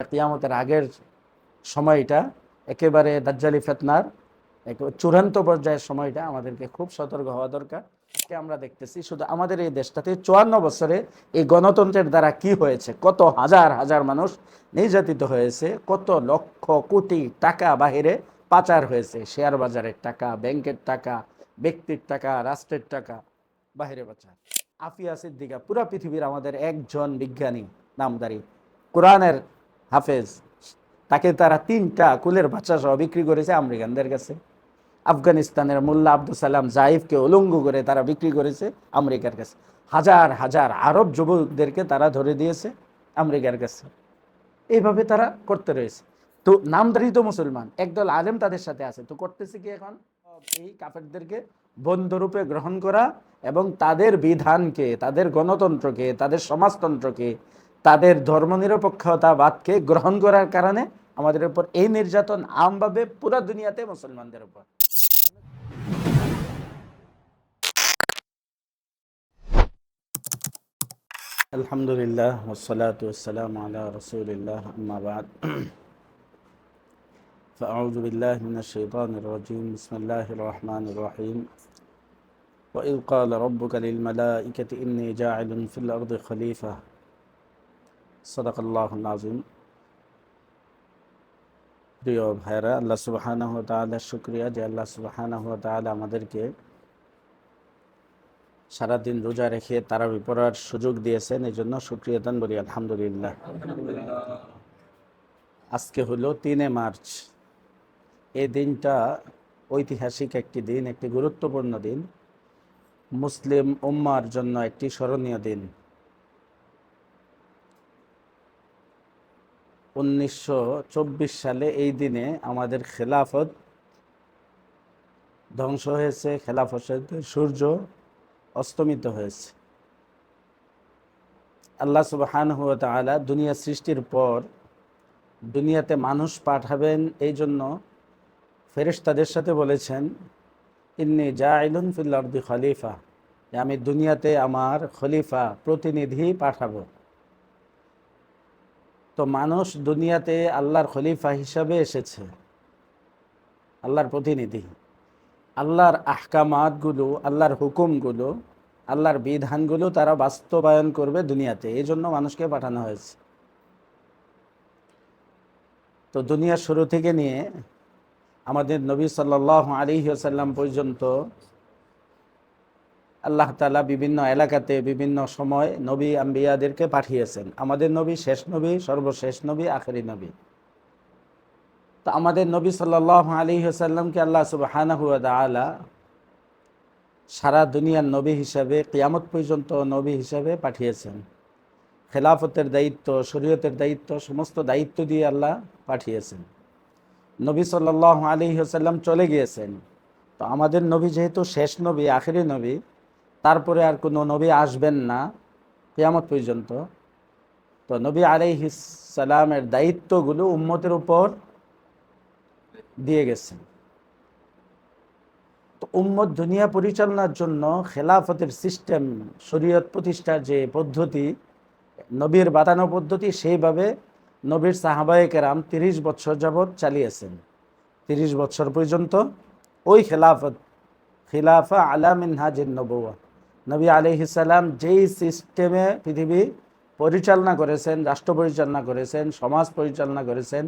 কিয়ামতের আগের সময়টা, একেবারে দাজ্জালি ফিতনার চূড়ান্ত পর্যায়ের সময়টা, আমাদেরকে খুব সতর্ক হওয়া দরকার। আজকে আমরা দেখতেছি শুধু আমাদের এই দেশটাতে 54 বছরে এই গণতন্ত্রের দ্বারা কি হয়েছে, কত হাজার হাজার মানুষ নির্যাতিত হয়েছে, কত লক্ষ কোটি টাকা বাহিরে পাচার হয়েছে, শেয়ার বাজারের টাকা, ব্যাংকের টাকা, ব্যক্তির টাকা, রাষ্ট্রের টাকা বাহিরে পাচার। আফিয়া সিদ্দিকা পুরা পৃথিবীর আমাদের একজন বিজ্ঞানী নামদারি কোরআনের হাফেজ, তাকে তারা 3টা কুলের বাচ্চা সহ বিক্রি করেছে আমেরিকানদের কাছে। আফগানিস্তানের মোল্লা আব্দুল সালাম জাইফকে উলঙ্গ করে তারা বিক্রি করেছে আমেরিকার কাছে। হাজার হাজার আরব যুবকদেরকে তারা ধরে দিয়েছে আমেরিকার কাছে। এইভাবে তারা করতে রয়েছে। তো নামধারী তো মুসলমান, একদল আলেম তাদের সাথে আছে, তো করতেছে কি এখন? এই কাফেরদেরকে বন্ধুরূপে গ্রহণ করা এবং তাদের বিধানকে, তাদের গণতন্ত্রকে, তাদের সমাজতন্ত্রকে, তাদের ধর্মনিরপেক্ষতাবাদকে গ্রহণ করার কারণে আমাদের উপর এই নির্যাতন আমভাবে পুরা দুনিয়াতে মুসলমানদের উপর। আলহামদুলিল্লাহ ওয়াসসালাতু ওয়াসসালামু আলা রাসূলিল্লাহ, আম্মা বা'দ। ফাআউযু বিল্লাহি মিনাশ শাইতানির রাজীম। বিসমিল্লাহির রহমানির রহিম। وإذ قال ربك للملائكة إني جاعل في الأرض خليفة صدق الله العظيم। প্রিয় ভাইরা, আল্লাহ সুবহানাহু ওয়া তাআলার শুকরিয়া যে আল্লাহ সুবহানাহু ওয়া তাআলা আমাদেরকে সারাদিন রোজা রেখে তারাবি পড়ার সুযোগ দিয়েছেন, এই জন্য শুকরিয়া দান বলি আলহামদুলিল্লাহ। আজকে হলো 3 মার্চ। এই দিনটা ঐতিহাসিক একটি দিন, একটি গুরুত্বপূর্ণ দিন, মুসলিম উম্মার জন্য একটি স্মরণীয় দিন। 1924 সালে এই দিনে আমাদের খেলাফত ধ্বংস হয়েছে, খেলাফতের সূর্য অস্তমিত হয়েছে। আল্লাহ সুবহানাহু ওয়া তাআলা দুনিয়া সৃষ্টির পর দুনিয়াতে মানুষ পাঠাবেন, এই জন্য ফেরেশতাদের সাথে বলেছেন ইন্নী জাইলুন ফিল আরদি খলিফা, আমি দুনিয়াতে আমার খলিফা, প্রতিনিধি পাঠাবো। তো মানুষ দুনিয়াতে আল্লাহর খলিফা হিসাবে এসেছে, আল্লাহর প্রতিনিধি। আল্লাহর আহকামাতগুলো, আল্লাহর হুকুমগুলো, আল্লাহর বিধানগুলো তারা বাস্তবায়ন করবে দুনিয়াতে, এই জন্য মানুষকে পাঠানো হয়েছে। তো দুনিয়ার শুরু থেকে নিয়ে আমাদের নবী সাল্লাল্লাহু আলাইহি ওয়াসাল্লাম পর্যন্ত আল্লাহ তাআলা বিভিন্ন এলাকাতে বিভিন্ন সময় নবী আম্বিয়াদেরকে পাঠিয়েছেন। আমাদের নবী শেষ নবী, সর্বশেষ নবী, আখেরি নবী। তো আমাদের নবী সাল্লাল্লাহু আলাইহি ওয়াসাল্লামকে আল্লাহ সুবহানাহু ওয়া তাআলা সারা দুনিয়ার নবী হিসাবে, কিয়ামত পর্যন্ত নবী হিসাবে পাঠিয়েছেন। খেলাফতের দায়িত্ব, শরীয়তের দায়িত্ব, সমস্ত দায়িত্ব দিয়ে আল্লাহ পাঠিয়েছেন। নবী সাল্লাল্লাহু আলাইহি ওয়াসাল্লাম চলে গিয়েছেন। তো আমাদের নবী যেহেতু শেষ নবী, আখেরি নবী, তারপরে আর কোনো নবী আসবেন না কিয়ামত পর্যন্ত। তো নবী আলাইহিস সালামের দায়িত্বগুলো উম্মতের উপর দিয়ে গেছেন। তো উম্মত দুনিয়া পরিচালনার জন্য খেলাফতের সিস্টেম, শরীয়ত প্রতিষ্ঠার যে পদ্ধতি, নবীর বাতানো পদ্ধতি, সেইভাবে নবীর সাহাবায়ে কেরাম 30 বছর যাবৎ চালিয়েছেন। 30 বছর পর্যন্ত ওই খেলাফত, খিলাফা আলা মিনহাজিন নবুওয়া, নবী আলাইহিস সালাম যেই সিস্টেমে পৃথিবী পরিচালনা করেছেন, রাষ্ট্র পরিচালনা করেছেন, সমাজ পরিচালনা করেছেন,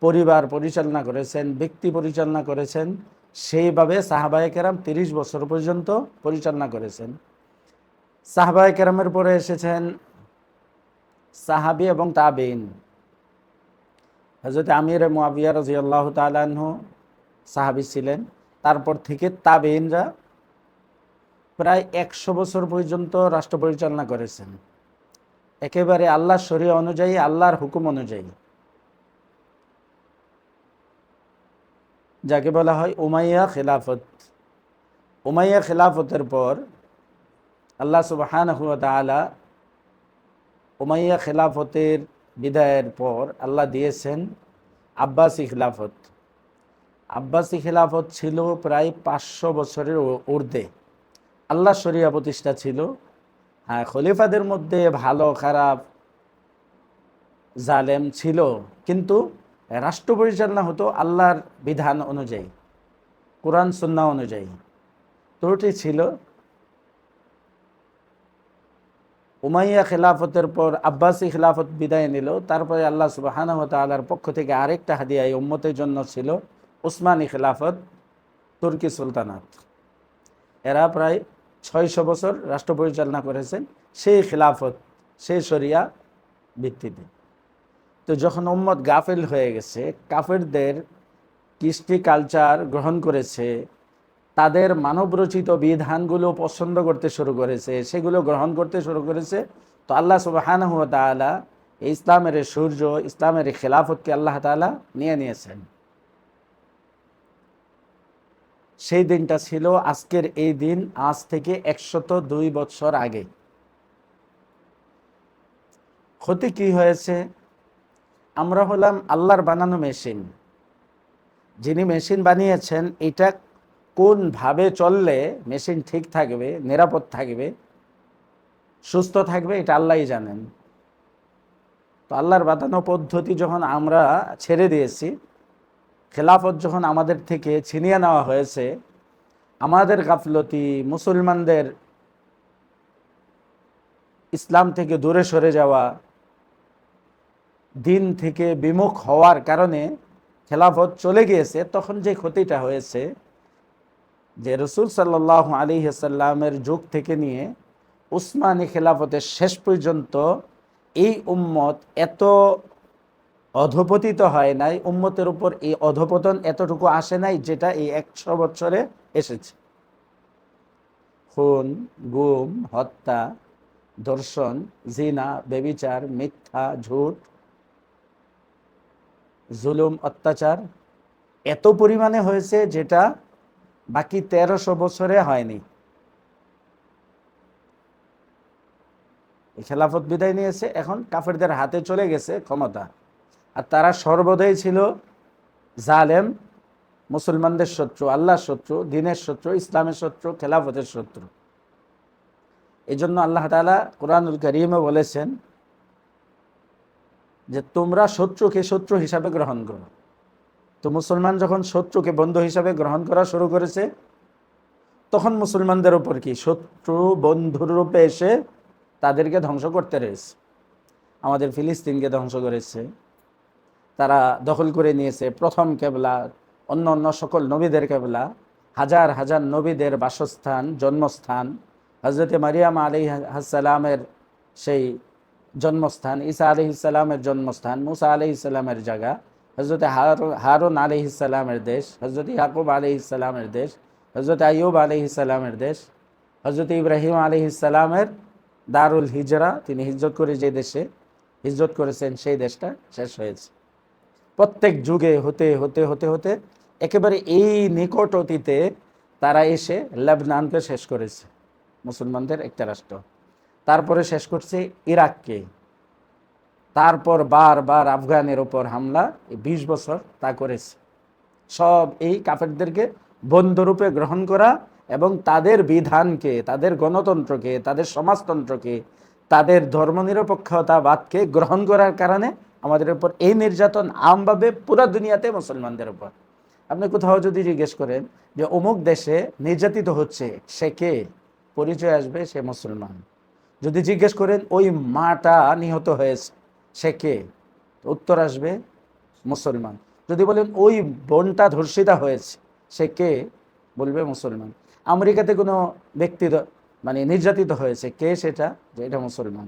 পরিবার পরিচালনা করেছেন, ব্যক্তি পরিচালনা করেছেন, সেইভাবে সাহাবায়ে কেরাম 30 বছর পর্যন্ত পরিচালনা করেছেন। সাহাবায়ে কেরামের পরে এসেছেন সাহাবী এবং তাবেঈন। হযরত আমির মুআবিয়া রাদিয়াল্লাহু তাআলা আনহু সাহাবী ছিলেন। তারপর থেকে তাবেঈনরা প্রায় 100 বছর পর্যন্ত রাষ্ট্র পরিচালনা করেছেন, একেবারে আল্লাহর শরীয়ত অনুযায়ী, আল্লাহর হুকুম অনুযায়ী, যাকে বলা হয় উমাইয়া খেলাফত। উমাইয়া খেলাফতের পর আল্লাহ সুবহানাহু ওয়া তাআলা উমাইয়া খেলাফতের বিদায়ের পর আল্লাহ দিয়েছেন আব্বাসী খেলাফত। আব্বাসী খেলাফত ছিল প্রায় 500 বছরের ঊর্ধ্বে। আল্লাহ শরিয়া প্রতিষ্ঠা ছিল। হ্যাঁ, খলিফাদের মধ্যে ভালো খারাপ জালেম ছিল, কিন্তু রাষ্ট্র পরিচালনা হতো আল্লাহর বিধান অনুযায়ী, কোরআন সুন্নাহ অনুযায়ী। ত্রুটি ছিল। উমাইয়া খেলাফতের পর আব্বাসী খেলাফত বিদায় নিল, তারপরে আল্লাহ সুবহানাহু ওয়া তাআলার পক্ষ থেকে আরেকটা হাদিয়া এই উম্মতের জন্য ছিল, উসমানী খেলাফত, তুর্কি সুলতানাত। এরা প্রায় 600 বছর রাষ্ট্র পরিচালনা করেছেন সেই খেলাফত, সেই শরিয়া ভিত্তিতে। তো যখন উম্মত গাফিল হয়ে গেছে, কাফেরদের কৃষ্টি কালচার গ্রহণ করেছে, তাদের মানবরচিত বিধানগুলো পছন্দ করতে শুরু করেছে, সেগুলো গ্রহণ করতে শুরু করেছে, তো আল্লাহ সুবহানাহু ওয়া তাআলা ইসলামের সূর্য, ইসলামের খেলাফতকে আল্লাহ তাআলা নিয়ে নিয়েছেন। সেই দিনটা ছিল আজকের এই দিন, আজ থেকে 102 বছর আগে। ক্ষতি কি হয়েছে? আমরা হলাম আল্লাহর বানানো মেশিন। যিনি মেশিন বানিয়েছেন, এটা কোনভাবে চললে মেশিন ঠিক থাকবে, নিরাপদ থাকবে, সুস্থ থাকবে, এটা আল্লাহই জানেন। তো আল্লাহর বানানো পদ্ধতি যখন আমরা ছেড়ে দিয়েছি, খেলাফত যখন আমাদের থেকে ছিনিয়ে নেওয়া হয়েছে, আমাদের গাফলতি, মুসলমানদের ইসলাম থেকে দূরে সরে যাওয়া, দিন থেকে বিমুখ হওয়ার কারণে খেলাফত চলে গিয়েছে, তখন যে ক্ষতিটা হয়েছে, যে রসুল সাল্লাল্লাহু আলাইহি ওয়াসাল্লামের যুগ থেকে নিয়ে উসমানী খেলাফতের শেষ পর্যন্ত এই উম্মত এত অধপতিত হয় নাই, উম্মতের উপর এই অধপতন এতটুকু আসে নাই যেটা এই 100 বছরে এসেছে। খুন, গুম, হত্যা, ধর্ষণ, জিনা, ব্যভিচার, মিথ্যা, ঝুট, জুলুম, অত্যাচার এত পরিমাণে হয়েছে যেটা বাকি 1300 বছরে হয়নি। খেলাফত বিদায় নিয়েছে, এখন কাফেরদের হাতে চলে গেছে ক্ষমতা, আর তারা সর্বদাই ছিল জালেম, মুসলমানদের শত্রু, আল্লাহর শত্রু, দ্বীনের শত্রু, ইসলামের শত্রু, খেলাফতের শত্রু। এই জন্য আল্লাহ তাআলা কুরআনুল কারীমে বলেছেন যে তোমরা শত্রুকে শত্রু হিসাবে গ্রহণ করো। তো মুসলমান যখন শত্রুকে বন্ধু হিসাবে গ্রহণ করা শুরু করেছে, তখন মুসলমানদের উপর কি শত্রু বন্ধুর রূপে এসে তাদেরকে ধ্বংস করতে রয়েছে। আমাদের ফিলিস্তিনকে ধ্বংস করেছে, তারা দখল করে নিয়েছে প্রথম কেবলা, অন্য অন্য সকল নবীদের কেবলা, হাজার হাজার নবীদের বাসস্থান, জন্মস্থান, হজরতে মারিয়াম আলাইহিস সালামের সেই জন্মস্থান, ঈসা আলাইহিস সালামের জন্মস্থান, মুসা আলাইহিস সালামের জায়গা, হজরতে হারুন আলাইহিস সালামের দেশ, হজরত ইয়াকুব আলাইহিস সালামের দেশ, হজরত আইয়ুব আলাইহিস সালামের দেশ, হজরত ইব্রাহিম আলাইহিস সালামের দারুল হিজরা, তিনি হিজরত করে যে দেশে হিজরত করেছেন সেই দেশটা শেষ হয়েছে। প্রত্যেক যুগে হতে হতে হতে হতে একেবারে এই নিকট অতীতে তারা এসে লেবনানকে শেষ করেছে, মুসলমানদের একটা রাষ্ট্র। তারপরে শেষ করছে ইরাককে, তারপর বারবার আফগানের ওপর হামলা, 20 বছর তা করেছে। সব এই কাফেরদেরকে বন্ধুরূপে গ্রহণ করা এবং তাদের বিধানকে, তাদের গণতন্ত্রকে, তাদের সমাজতন্ত্রকে, তাদের ধর্মনিরপেক্ষতাবাদকে গ্রহণ করার কারণে আমাদের উপর এই নির্যাতন আমভাবে পুরা দুনিয়াতে মুসলমানদের উপর। আপনি কোথাও যদি জিজ্ঞেস করেন যে অমুক দেশে নির্যাতিত হচ্ছে, সে কে? পরিচয় আসবে সে মুসলমান। যদি জিজ্ঞেস করেন ওই মাটা নিহত হয়েছে, সে কে? উত্তর আসবে মুসলমান। যদি বলেন ওই বোনটা ধর্ষিতা হয়েছে, সে কে? বলবে মুসলমান। আমেরিকাতে কোনো ব্যক্তি মানে নির্যাতিত হয়েছে, কে সেটা? যে এটা মুসলমান।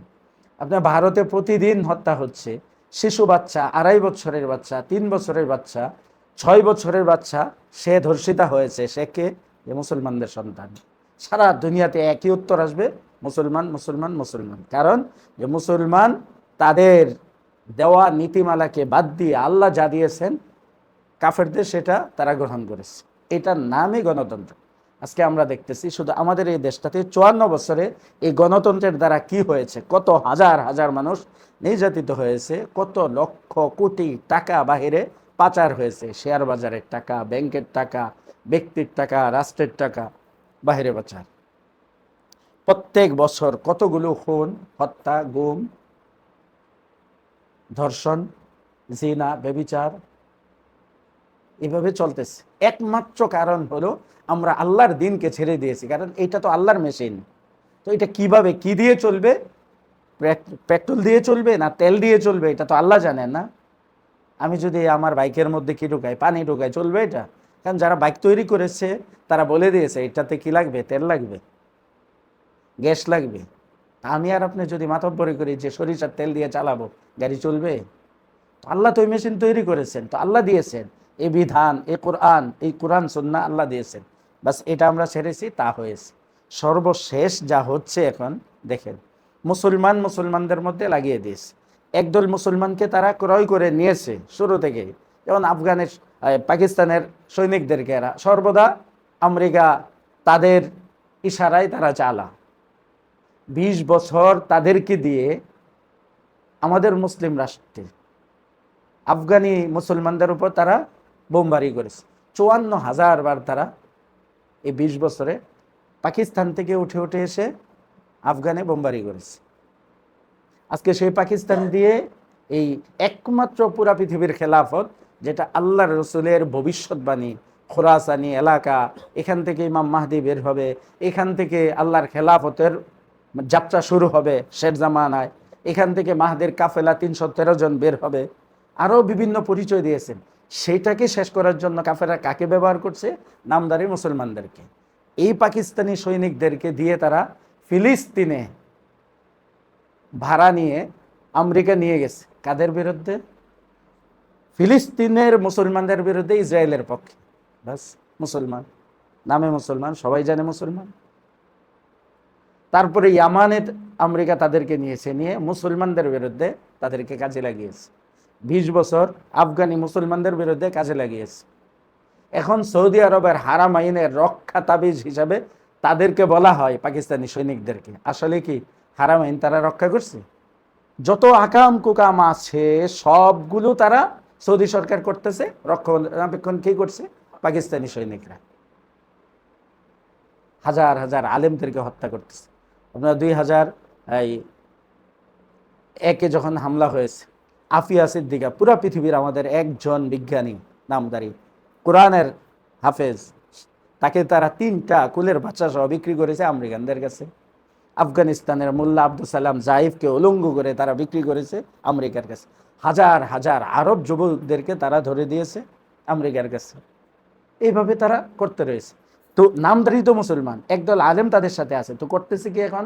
আপনার ভারতে প্রতিদিন হত্যা হচ্ছে, শিশু বাচ্চা, 2.5 বছরের বাচ্চা, 3 বছরের বাচ্চা, 6 বছরের বাচ্চা, সে ধর্ষিতা হয়েছে, সে কে? যে মুসলমানদের সন্তান। সারা দুনিয়াতে একই উত্তর আসবে, মুসলমান, মুসলমান, মুসলমান। কারণ যে মুসলমান তাদের দেওয়া নীতিমালাকে বাদ দিয়ে আল্লাহ যা দিয়েছেন কাফেরদের, সেটা তারা গ্রহণ করেছে। এটার নামই গণতন্ত্র। আজকে আমরা দেখতেছি শুধু আমাদের এই দেশটাতে 54 বছরে এই গণতন্ত্রের দ্বারা কি হয়েছে, কত হাজার হাজার মানুষ নির্যাতিত হয়েছে, কত লক্ষ কোটি টাকা বাহিরে পাচার হয়েছে, শেয়ার বাজারের টাকা, ব্যাংকের টাকা, ব্যক্তির টাকা, রাষ্ট্রের টাকা বাহিরে পাচার। প্রত্যেক বছর কতগুলো খুন, হত্যা, গুম, ধর্ষণ, জিনা, ব্যভিচার, এভাবে চলতেছে। একমাত্র কারণ হলো আমরা আল্লাহর দিনকে ছেড়ে দিয়েছি। কারণ এটা তো আল্লাহর মেশিন, তো এটা কিভাবে কি দিয়ে চলবে, পেট্রোল দিয়ে চলবে না তেল দিয়ে চলবে, এটা তো আল্লাহ জানেন না। আমি যদি আমার বাইকের মধ্যে কি ঢুকাই, পানি ঢুকাই, চলবে এটা? কারণ যারা বাইক তৈরি করেছে তারা বলে দিয়েছে এটাতে কি লাগবে, তেল লাগবে, গ্যাস লাগবে। আমি আর আপনি যদি মাতব্বরি করি যে সরিষার তেল দিয়ে চালাবো, গাড়ি চলবে? আল্লাহ তো ওই মেশিন তৈরি করেছেন, তো আল্লাহ দিয়েছেন এই বিধান, এই কোরআন সুন্নাহ আল্লাহ দিয়েছেন। বাস এটা আমরা ছেড়েছি, তা হয়েছে। সর্বশেষ যা হচ্ছে এখন দেখেন, মুসলমানদের মধ্যে লাগিয়ে দিয়েছে। একদল মুসলমানকে তারা ক্রয় করে নিয়েছে শুরু থেকে, যেমন পাকিস্তানের সৈনিকদেরকে এরা সর্বদা আমেরিকা তাদের ইশারায় তারা চালা। 20 বছর তাদেরকে দিয়ে আমাদের মুসলিম রাষ্ট্রে আফগানি মুসলমানদের উপর তারা বোমবারি করেছে। 54,000 বার তারা এই 20 বছরে পাকিস্তান থেকে উঠে উঠে এসে আফগানে বোমবারি করেছে। আজকে সেই পাকিস্তান দিয়ে এই একমাত্র পুরা পৃথিবীর খেলাফত, যেটা আল্লাহর রসুলের ভবিষ্যৎবাণী, খোরাসানি এলাকা, এখান থেকে ইমাম মাহদি বের হবে, এখান থেকে আল্লাহর খেলাফতের যাত্রা শুরু হবে শের জামানায়, এখান থেকে মাহদের কাফেলা 313 জন বের হবে, আরও বিভিন্ন পরিচয় দিয়েছেন। সেইটাকে শেষ করার জন্য কাফেরা কাকে ব্যবহার করছে? নামদারি মুসলমানদেরকে। এই পাকিস্তানি সৈনিকদেরকে দিয়ে তারা ফিলিস্তিনে ভাড়া নিয়ে আমেরিকা নিয়ে গেছে। কাদের বিরুদ্ধে? ফিলিস্তিনের মুসলমানদের বিরুদ্ধে, ইসরায়েলের পক্ষে। বাস, মুসলমান নামে মুসলমান, সবাই জানে মুসলমান। তারপরে ইয়ামানে আমেরিকা তাদেরকে নিয়েছে, নিয়ে মুসলমানদের বিরুদ্ধে তাদেরকে কাজে লাগিয়েছে। 20 বছর আফগানি মুসলমানদের বিরুদ্ধে কাজে লাগিয়েছে। এখন সৌদি আরবের হারাম আইনের রক্ষা তাবিজ হিসাবে তাদেরকে বলা হয় পাকিস্তানি সৈনিকদেরকে। আসলে কি হারাম আইন তারা রক্ষা করছে? যত আকাম কুকাম আছে সবগুলো তারা সৌদি সরকার করতেছে, রক্ষণাবেক্ষণ কি করছে? পাকিস্তানি সৈনিকরা। হাজার হাজার আলেমদেরকে হত্যা করতেছে। আপনারা 2001-এ যখন হামলা হয়েছে, আফিয়া সিদ্দিকা, পুরা পৃথিবীর আমাদের একজন বিজ্ঞানী নামদারি কোরআনের হাফেজ, তাকে তারা 3টা কুলের বাচ্চা সহ বিক্রি করেছে আমেরিকানদের কাছে। আফগানিস্তানের মোল্লা আব্দুল সালাম জাইফকে উলঙ্গ করে তারা বিক্রি করেছে আমেরিকার কাছে। হাজার হাজার আরব যুবকদেরকে তারা ধরে দিয়েছে আমেরিকার কাছে। এইভাবে তারা করতে রয়েছে। তো নামদারি তো মুসলমান, একদল আলেম তাদের সাথে আছে, তো করতেছে কি এখন?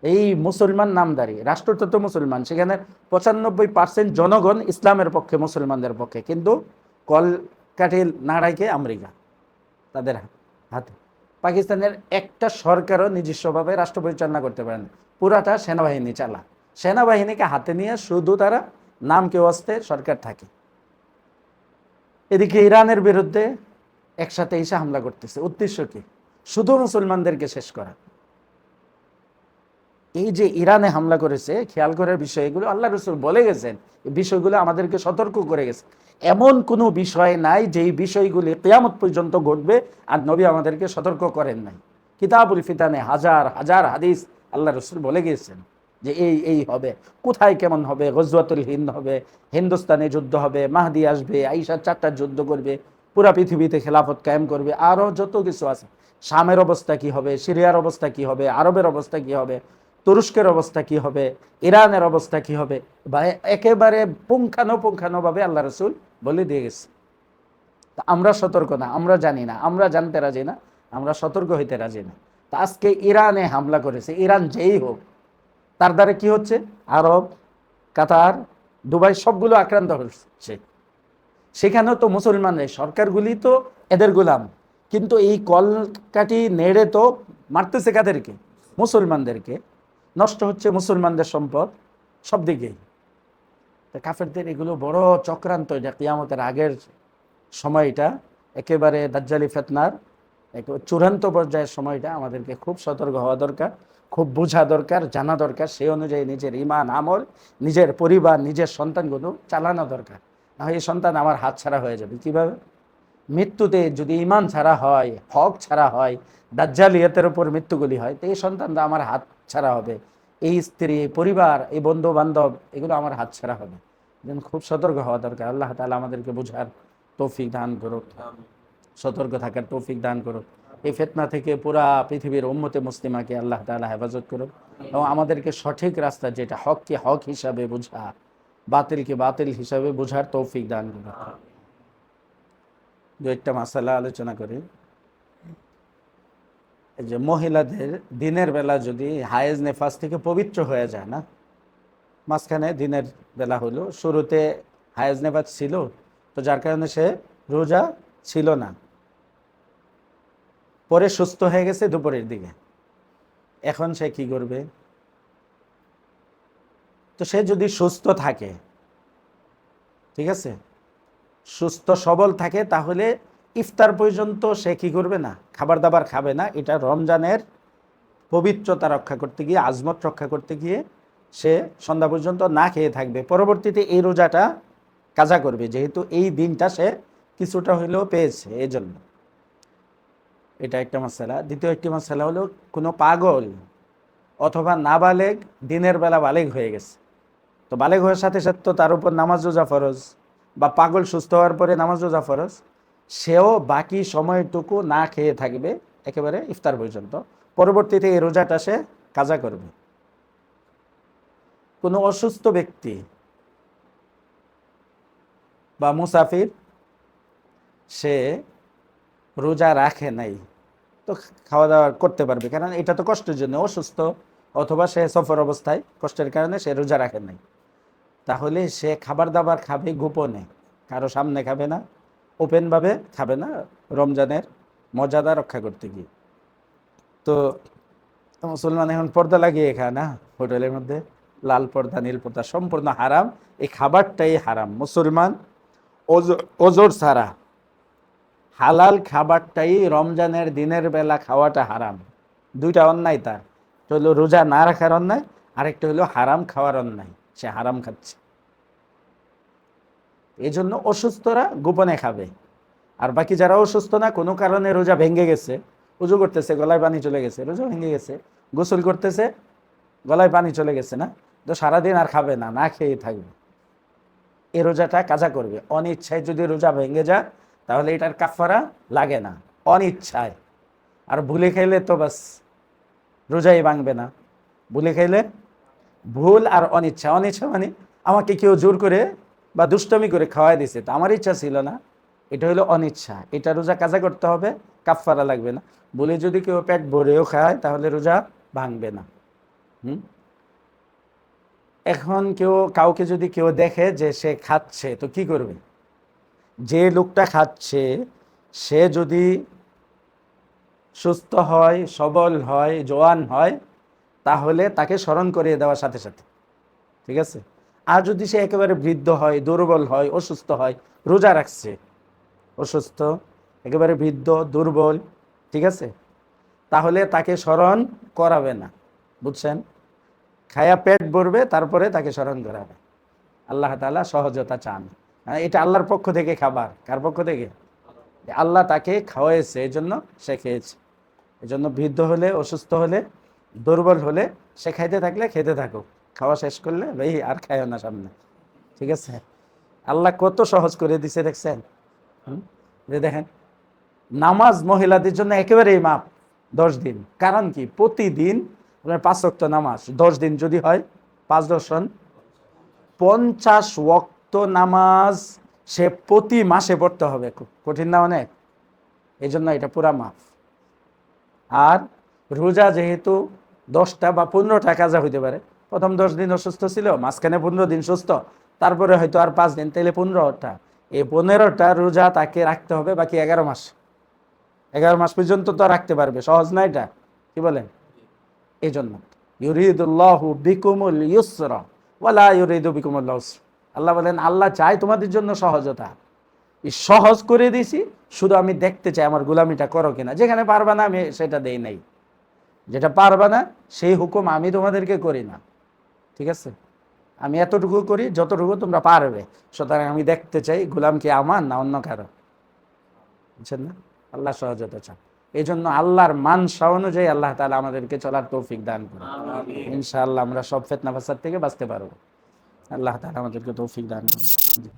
এই মুসলমান নামদারি রাষ্ট্রটা তো মুসলমান, সেখানে 95% জনগণ ইসলামের পক্ষে, মুসলমানদের পক্ষে, কিন্তু কলকাঠিল নাড়াইকে আমেরিকা তাদের হাতে। পাকিস্তানের একটা সরকারও নিজস্বভাবে রাষ্ট্র পরিচালনা করতে পারে না, পুরাটা সেনাবাহিনী চালা। সেনাবাহিনীকে হাতে নিয়ে শুধু তারা নামকে ওয়াস্তে সরকার থাকে। এদিকে ইরানের বিরুদ্ধে একসাথে এসে হামলা করতেছে। উদ্দেশ্য কি? শুধু মুসলমানদেরকে শেষ করা। এই যে ইরানে হামলা করেছে, খেয়াল করার বিষয় এগুলো আল্লাহ রসুল বলে গেছেন, এই বিষয়গুলো আমাদেরকে সতর্ক করে গেছে। এমন কোনো বিষয় নাই যেই বিষয়গুলি কিয়ামত পর্যন্ত ঘটবে আর নবী আমাদেরকে সতর্ক করেন নাই। কিতাবুল ফিতানে হাজার হাজার হাদিস আল্লাহ রসুল বলে গিয়েছেন যে এই হবে, কোথায় কেমন হবে, গজওয়াতুল হিন্দ হবে, হিন্দুস্তানে যুদ্ধ হবে, মাহদি আসবে, আইসা 4টা যুদ্ধ করবে, পুরা পৃথিবীতে খেলাফত কায়েম করবে, আরও যত কিছু আছে। শামের অবস্থা কি হবে, সিরিয়ার অবস্থা কি হবে, আরবের অবস্থা কি হবে, তুরস্কের অবস্থা কি হবে, ইরানের অবস্থা কি হবে, বা একেবারে পুঙ্খানুপুঙ্খানুভাবে আল্লাহ রসুল বলে দিয়ে গেছে। তা আমরা সতর্ক না, আমরা জানি না, আমরা জানতে রাজি না, আমরা সতর্ক হইতে রাজি না। তা আজকে ইরানে হামলা করেছে, ইরান যেই হোক, তার দ্বারা কি হচ্ছে? আরব, কাতার, দুবাই সবগুলো আক্রান্ত হচ্ছে। সেখানেও তো মুসলমানদের সরকারগুলি তো এদের গোলাম, কিন্তু এই কলকাঠি নেড়ে তো মারতেছে কাদেরকে? মুসলমানদেরকে। নষ্ট হচ্ছে মুসলমানদের সম্পদ সব দিকেই। কাফেরদের এগুলো বড় চক্রান্ত। এটা কিয়ামতের আগের সময়টা, একেবারে দাজ্জালি ফিতনার চূড়ান্ত পর্যায়ের সময়টা, আমাদেরকে খুব সতর্ক হওয়া দরকার, খুব বোঝা দরকার, জানা দরকার। সেই অনুযায়ী নিজের ঈমান, আমল, নিজের পরিবার, নিজের সন্তানগুলো চালানো দরকার। না হয় এই সন্তান আমার হাত ছাড়া হয়ে যাবে। কিভাবে? মৃত্যুতে যদি ঈমান ছাড়া হয়, হক ছাড়া হয়, দাজ্জালিয়াতের উপর মৃত্যুগুলি হয়, তো এই সন্তানরা আমার হাত ছাড়া হবে, এই স্ত্রী, এই পরিবার, এই বন্ধু বান্ধব, এগুলো আমার হাত ছাড়া হবে। যেন খুব সতর্ক হওয়া দরকার। আল্লাহ তাআলা আমাদেরকে বোঝার তৌফিক দান করুক, সতর্ক থাকার তৌফিক দান করুক। এই ফিতনা থেকে পুরা পৃথিবীর উম্মতে মুসলিমাকে আল্লাহ তাআলা হেফাজত করুক এবং আমাদেরকে সঠিক রাস্তা, যেটা হককে হক হিসাবে বোঝা, বাতিলকে বাতিল হিসাবে বোঝার তৌফিক দান করুক। দু একটা মাসালা আলোচনা করি। এই যে মহিলাদের দিনের বেলা যদি হায়েজ নেফাস থেকে পবিত্র হয়ে যায় না, মাঝখানে দিনের বেলা হলো, শুরুতে হায়েজ নেফাস ছিল, তো যার কারণে সে রোজা ছিল না, পরে সুস্থ হয়ে গেছে দুপুরের দিকে, এখন সে কি করবে? তো সে যদি সুস্থ থাকে, ঠিক আছে, সুস্থ সবল থাকে, তাহলে ইফতার পর্যন্ত সে কি করবে না? খাবার দাবার খাবে না। এটা রমজানের পবিত্রতা রক্ষা করতে গিয়ে, আজমত রক্ষা করতে গিয়ে সে সন্ধ্যা পর্যন্ত না খেয়ে থাকবে। পরবর্তীতে এই রোজাটা কাজা করবে, যেহেতু এই দিনটা সে কিছুটা হইলেও পেয়েছে, এই জন্য। এটা একটা মাসালা। দ্বিতীয় একটি মাসালা হলো, কোনো পাগল অথবা নাবালেগ দিনের বেলা বালেগ হয়ে গেছে, তো বালেগ হওয়ার সাথে সাথে তো তার উপর নামাজ রোজা ফরজ, বা পাগল সুস্থ হওয়ার পরে নামাজ রোজা ফরজ, সেও বাকি সময়টুকু না খেয়ে থাকবে একেবারে ইফতার পর্যন্ত। পরবর্তীতে এই রোজাটা সে কাজা করবে। কোনো অসুস্থ ব্যক্তি বা মুসাফির, সে রোজা রাখে নাই, তো খাওয়া দাওয়া করতে পারবে, কারণ এটা তো কষ্টের জন্য, অসুস্থ অথবা সে সফর অবস্থায় কষ্টের কারণে সে রোজা রাখে নাই, তাহলে সে খাবার দাবার খাবে গোপনে, কারো সামনে খাবে না, ওপেনভাবে খাবে না, রমজানের মর্যাদা রক্ষা করতে গিয়ে। তো মুসলমান এখন পর্দা লাগিয়ে খায় না, হোটেলের মধ্যে লাল পর্দা নীল পর্দা সম্পূর্ণ হারাম, এই খাবারটাই হারাম। মুসলমান ওজোর ছাড়া হালাল খাবারটাই রমজানের দিনের বেলা খাওয়াটা হারাম। দুইটা অন্যায় তার, একটা হলো রোজা না রাখার অন্যায়, আরেকটা হলো হারাম খাওয়ার অন্যায়, সে হারাম খাচ্ছে। এই জন্য অসুস্থরা গোপনে খাবে, আর বাকি যারা অসুস্থ না, কোনো কারণে রোজা ভেঙে গেছে, উজু করতেছে গলায় পানি চলে গেছে, রোজা ভেঙে গেছে, গোসল করতেছে গলায় পানি চলে গেছে, না তো সারাদিন আর খাবে না, না খেয়ে থাকবে, এই রোজাটা কাজা করবে। অনিচ্ছায় যদি রোজা ভেঙে যায়, তাহলে এটার কাফারা লাগে না, অনিচ্ছায়। আর ভুলে খাইলে তো বাস রোজাই ভাঙবে না। ভুলে খাইলে, ভুল আর অনিচ্ছা, অনিচ্ছা মানে আমাকে কেউ জোর করে বা দুষ্টমি করে খাওয়াই দিছে, তো আমার ইচ্ছা ছিল না, এটা হলো অনিচ্ছা, এটা রোজা কাজা করতে হবে, কাফারা লাগবে না। বলে যদি কেউ পেট ভরেও খায়, তাহলে রোজা ভাঙবে না। এখন কাউকে যদি কেউ দেখে যে সে খাচ্ছে, তো কি করবে? যে লোকটা খাচ্ছে সে যদি সুস্থ হয়, সবল হয়, জোয়ান হয়, তাহলে তাকে স্মরণ করিয়ে দেওয়ার সাথে সাথে, ঠিক আছে। আর যদি সে একেবারে বৃদ্ধ হয়, দুর্বল হয়, অসুস্থ হয়, রোজা রাখছে, অসুস্থ, একেবারে বৃদ্ধ, দুর্বল, ঠিক আছে, তাহলে তাকে স্মরণ করাবে না, বুঝছেন? খায়া পেট ভরবে, তারপরে তাকে স্মরণ করাবে। আল্লাহ তাআলা সহজতা চান, এটা আল্লাহর পক্ষ থেকে খাবার। কার পক্ষ থেকে? আল্লাহ তাকে খাওয়াইছে, এই জন্য সে খেয়েছে। এই জন্য বৃদ্ধ হলে, অসুস্থ হলে, দুর্বল হলে সে খাইতে থাকলে খেতে থাকুক, খাওয়া শেষ করলে ভাই আর খায় না সামনে, ঠিক আছে। আল্লাহ কত সহজ করে দিছে দেখছেন। যে দেখেন, নামাজ মহিলাদের জন্য একেবারেই মাপ, 10 দিন। কারণ কি? প্রতিদিন 5 ওয়াক্ত নামাজ, 10 দিন যদি হয় 5 10 50 ওয়াক্ত নামাজ সে প্রতি মাসে পড়তে হবে। কঠিন না অনেক? এই জন্য এটা পুরা মাফ। আর রোজা যেহেতু 10টা বা 15টা কাজা হইতে পারে, প্রথম 10 দিন অসুস্থ ছিল, মাঝখানে 15 দিন সুস্থ, তারপরে হয়তো আর 5 দিন, তাহলে 15টা। এই 15টা রোজা তাকে রাখতে হবে বাকি 11 মাস। 11 মাস পর্যন্ত তো রাখতে পারবে, সহজ না এটা? কি বলেন? এই জন্য ইউরিদুল্লাহু বিকুমুল ইউসরা ওয়ালা ইউরিদু বিকুমুল উসরা। আল্লাহ বলেন, আল্লাহ চায় তোমাদের জন্য সহজতা, সহজ করে দিছি, শুধু আমি দেখতে চাই আমার গোলামিটা করো কিনা। যেখানে পারবা না আমি সেটা দেই নাই, যেটা পারবা না সেই হুকুম আমি তোমাদেরকে করি না, ঠিক আছে। আমি এতটুকু করি যতটুকু তোমরা পারবে, সুতরাং আমি দেখতে চাই গোলাম কি আমার না অন্য কারো, বুঝছেন না? আল্লাহ সহজতা চান। এই জন্য আল্লাহর মানসা অনুযায়ী আল্লাহ তাআলা আমাদেরকে চলার তৌফিক দান করুন। ইনশাআল্লাহ আমরা সব ফিতনা ফাসাদ থেকে বাঁচতে পারবো। আল্লাহ তাআলা আমাদেরকে তৌফিক দান করুন। জি।